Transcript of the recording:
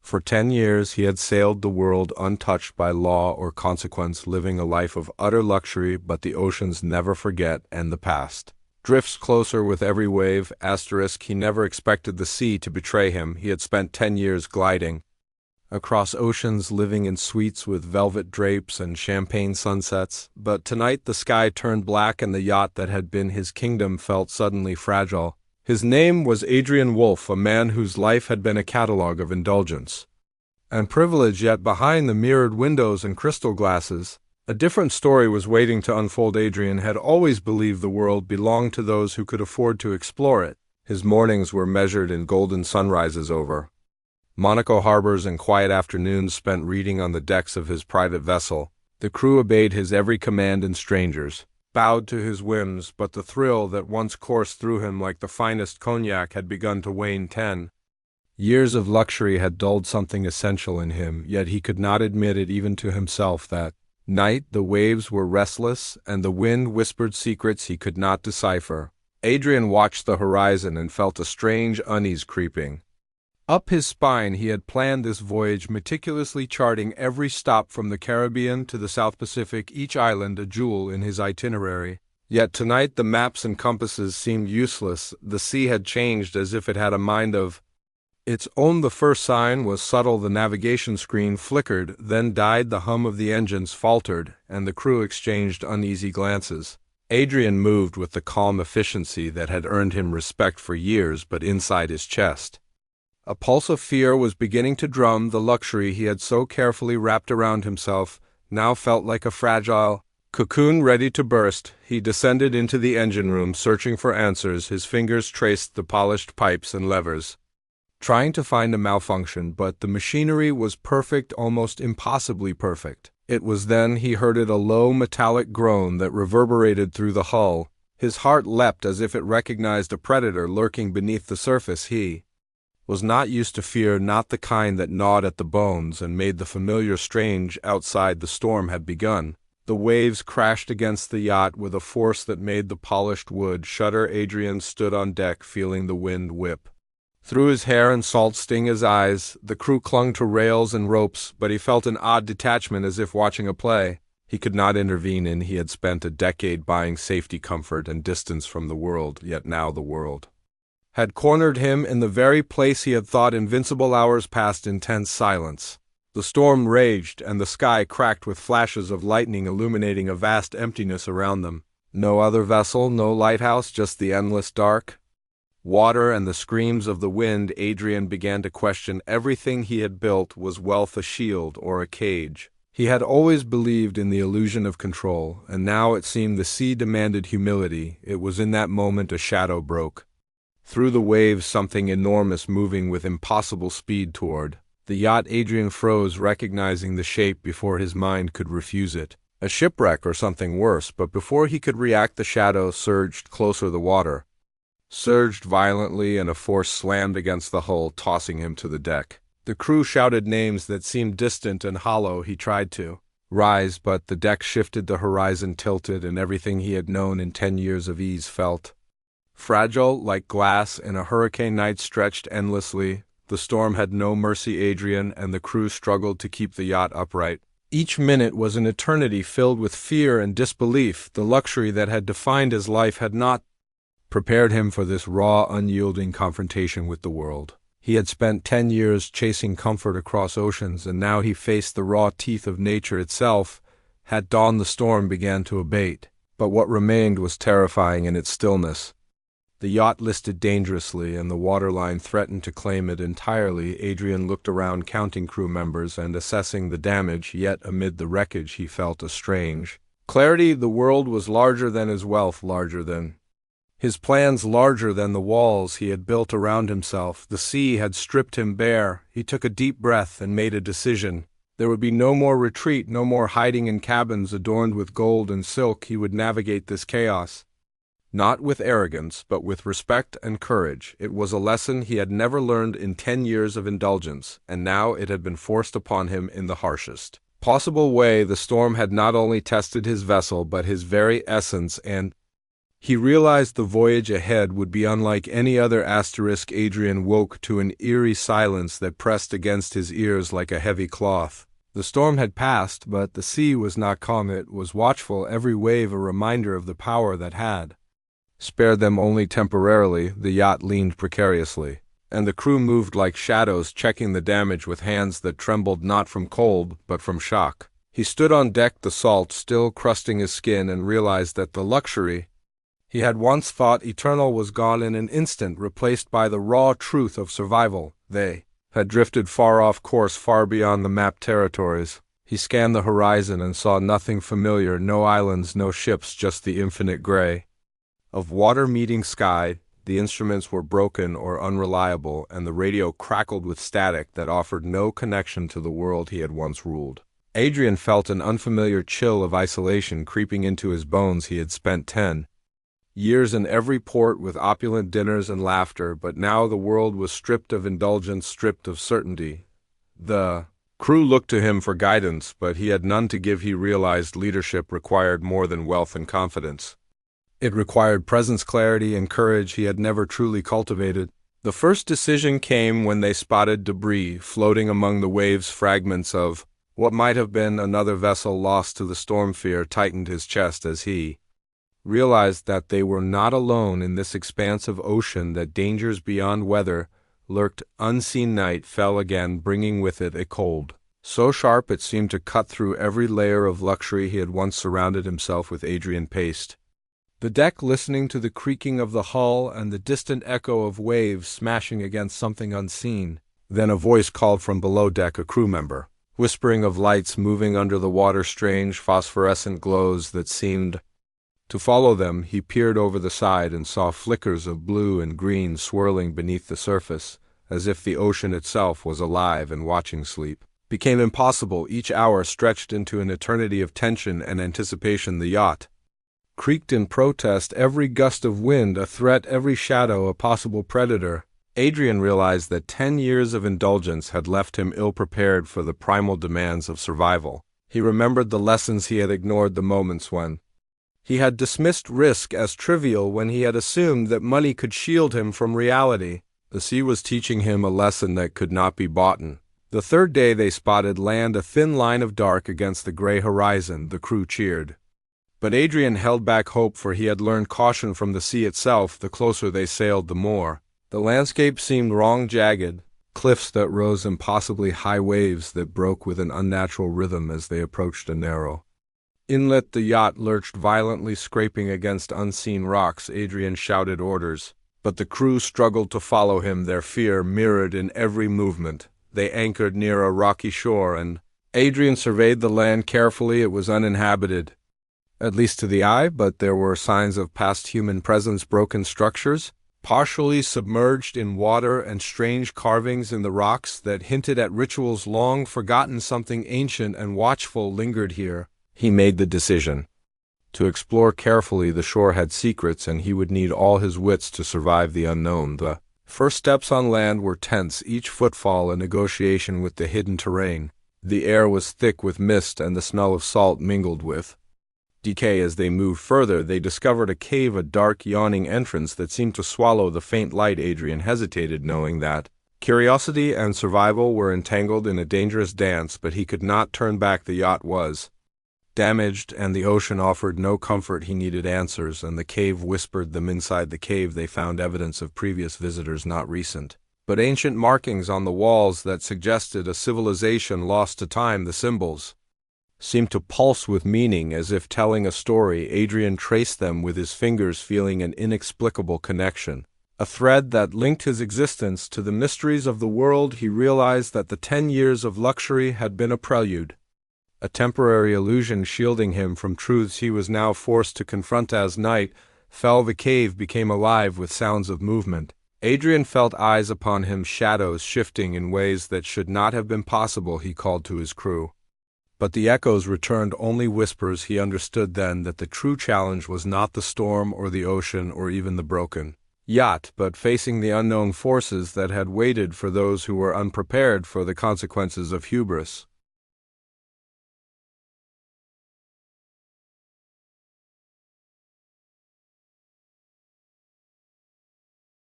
For 10 years he had sailed the world untouched by law or consequence, living a life of utter luxury, but the oceans never forget, and the past drifts closer with every wave. Asterisk, he never expected the sea to betray him. He had spent 10 years gliding across oceans, living in suites with velvet drapes and champagne sunsets. But tonight the sky turned black and the yacht that had been his kingdom felt suddenly fragile. His name was Adrian Wolfe, a man whose life had been a catalogue of indulgence and privilege, yet behind the mirrored windows and crystal glasses, a different story was waiting to unfold. Adrian had always believed the world belonged to those who could afford to explore it. His mornings were measured in golden sunrises over Monaco harbors and quiet afternoons spent reading on the decks of his private vessel. The crew obeyed his every command and strangers bowed to his whims, but the thrill that once coursed through him like the finest cognac had begun to wane. 10 years of luxury had dulled something essential in him, yet he could not admit it even to himself. That night the waves were restless, and the wind whispered secrets he could not decipher. Adrian watched the horizon and felt a strange unease creeping up his spine. He had planned this voyage meticulously, charting every stop from the Caribbean to the South Pacific, each island a jewel in his itinerary. Yet tonight the maps and compasses seemed useless. The sea had changed as if it had a mind of its own. The first sign was subtle. The navigation screen flickered, then died. The hum of the engines faltered, and the crew exchanged uneasy glances. Adrian moved with the calm efficiency that had earned him respect for years, but inside his chest a pulse of fear was beginning to drum. The luxury he had so carefully wrapped around himself now felt like a fragile cocoon ready to burst. He descended into the engine room, searching for answers. His fingers traced the polished pipes and levers, trying to find a malfunction, but the machinery was perfect, almost impossibly perfect. It was then he heard it, a low metallic groan that reverberated through the hull. His heart leapt as if it recognized a predator lurking beneath the surface. He was not used to fear, not the kind that gnawed at the bones and made the familiar strange. Outside, the storm had begun. The waves crashed against the yacht with a force that made the polished wood shudder. Adrian stood on deck, feeling the wind whip through his hair and salt sting his eyes. The crew clung to rails and ropes, but he felt an odd detachment, as if watching a play he could not intervene in. He had spent a decade buying safety, comfort, and distance from the world, yet now the world had cornered him in the very place he had thought invincible. Hours passed in tense silence. The storm raged, and the sky cracked with flashes of lightning, illuminating a vast emptiness around them. No other vessel, no lighthouse, just the endless dark water and the screams of the wind. Adrian began to question everything he had built. Was wealth a shield or a cage? He had always believed in the illusion of control, and now it seemed the sea demanded humility. It was in that moment a shadow broke through the waves, something enormous moving with impossible speed toward the yacht. Adrian froze, recognizing the shape before his mind could refuse it. A shipwreck or something worse, but before he could react, the shadow surged closer. The water surged violently, and a force slammed against the hull, tossing him to the deck. The crew shouted names that seemed distant and hollow. He tried to rise, but the deck shifted, the horizon tilted, and everything he had known in 10 years of ease felt fragile, like glass in a hurricane. Night stretched endlessly. The storm had no mercy. Adrian and the crew struggled to keep the yacht upright. Each minute was an eternity, filled with fear and disbelief. The luxury that had defined his life had not prepared him for this raw, unyielding confrontation with the world. He had spent 10 years chasing comfort across oceans, and now he faced the raw teeth of nature itself. At dawn the storm began to abate, but what remained was terrifying in its stillness. The yacht listed dangerously, and the waterline threatened to claim it entirely. Adrian looked around, counting crew members and assessing the damage, yet amid the wreckage he felt a strange clarity. The world was larger than his wealth, larger than his plans, larger than the walls he had built around himself. The sea had stripped him bare. He took a deep breath and made a decision. There would be no more retreat, no more hiding in cabins adorned with gold and silk. He would navigate this chaos, not with arrogance, but with respect and courage. It was a lesson he had never learned in 10 years of indulgence, and now it had been forced upon him in the harshest possible way. The storm had not only tested his vessel, but his very essence, and He realized the voyage ahead would be unlike any other. Adrian woke to an eerie silence that pressed against his ears like a heavy cloth. The storm had passed, but the sea was not calm. It was watchful, every wave a reminder of the power that had spared them only temporarily. The yacht leaned precariously, and the crew moved like shadows, checking the damage with hands that trembled not from cold, but from shock. He stood on deck, the salt still crusting his skin, and realized that the luxury he had once thought eternal was gone in an instant, replaced by the raw truth of survival. They had drifted far off course, far beyond the mapped territories. He scanned the horizon and saw nothing familiar, no islands, no ships, just the infinite gray of water meeting sky. The instruments were broken or unreliable, and the radio crackled with static that offered no connection to the world he had once ruled. Adrian felt an unfamiliar chill of isolation creeping into his bones. He had spent 10 years in every port with opulent dinners and laughter, but now the world was stripped of indulgence, stripped of certainty. The crew looked to him for guidance, but he had none to give. He realized leadership required more than wealth and confidence. It required presence, clarity, and courage he had never truly cultivated. The first decision came when they spotted debris floating among the waves, fragments of what might have been another vessel lost to the storm. Fear tightened his chest as he realized that they were not alone in this expanse of ocean, that dangers beyond weather lurked. Unseen night fell again, bringing with it a cold so sharp it seemed to cut through every layer of luxury he had once surrounded himself with. Adrian paced the deck, listening to the creaking of the hull and the distant echo of waves smashing against something unseen. Then a voice called from below deck, a crew member, whispering of lights moving under the water, strange phosphorescent glows that seemed to follow them. He peered over the side and saw flickers of blue and green swirling beneath the surface, as if the ocean itself was alive and watching. Sleep became impossible. Each hour stretched into an eternity of tension and anticipation. The yacht creaked in protest, every gust of wind a threat, every shadow a possible predator. Adrian realized that 10 years of indulgence had left him ill-prepared for the primal demands of survival. He remembered the lessons he had ignored, the moments when he had dismissed risk as trivial, when he had assumed that money could shield him from reality. The sea was teaching him a lesson that could not be bought. The third day they spotted land, a thin line of dark against the gray horizon. The crew cheered, but Adrian held back hope, for he had learned caution from the sea itself. The closer they sailed, the more the landscape seemed wrong, jagged cliffs that rose impossibly high, waves that broke with an unnatural rhythm as they approached a narrow inlet. The yacht lurched violently, scraping against unseen rocks. Adrian shouted orders, but the crew struggled to follow him, their fear mirrored in every movement. They anchored near a rocky shore, and Adrian surveyed the land carefully. It was uninhabited, at least to the eye, but there were signs of past human presence, broken structures partially submerged in water, and strange carvings in the rocks that hinted at rituals long forgotten. Something ancient and watchful lingered here. He made the decision to explore carefully. The shore had secrets, and he would need all his wits to survive the unknown. The first steps on land were tense, each footfall a negotiation with the hidden terrain. The air was thick with mist, and the smell of salt mingled with decay. As they moved further, they discovered a cave, a dark, yawning entrance that seemed to swallow the faint light. Adrian hesitated, knowing that curiosity and survival were entangled in a dangerous dance, but he could not turn back. The yacht was damaged, and the ocean offered no comfort. He needed answers, and the cave whispered them. Inside the cave they found evidence of previous visitors, not recent, but ancient markings on the walls that suggested a civilization lost to time. The symbols seemed to pulse with meaning, as if telling a story. Adrian traced them with his fingers, feeling an inexplicable connection, a thread that linked his existence to the mysteries of the world. He realized that the 10 years of luxury had been a prelude, a temporary illusion shielding him from truths he was now forced to confront. As night fell, the cave became alive with sounds of movement. Adrian felt eyes upon him, shadows shifting in ways that should not have been possible. He called to his crew, but the echoes returned only whispers. He understood then that the true challenge was not the storm or the ocean or even the broken yacht, but facing the unknown forces that had waited for those who were unprepared for the consequences of hubris.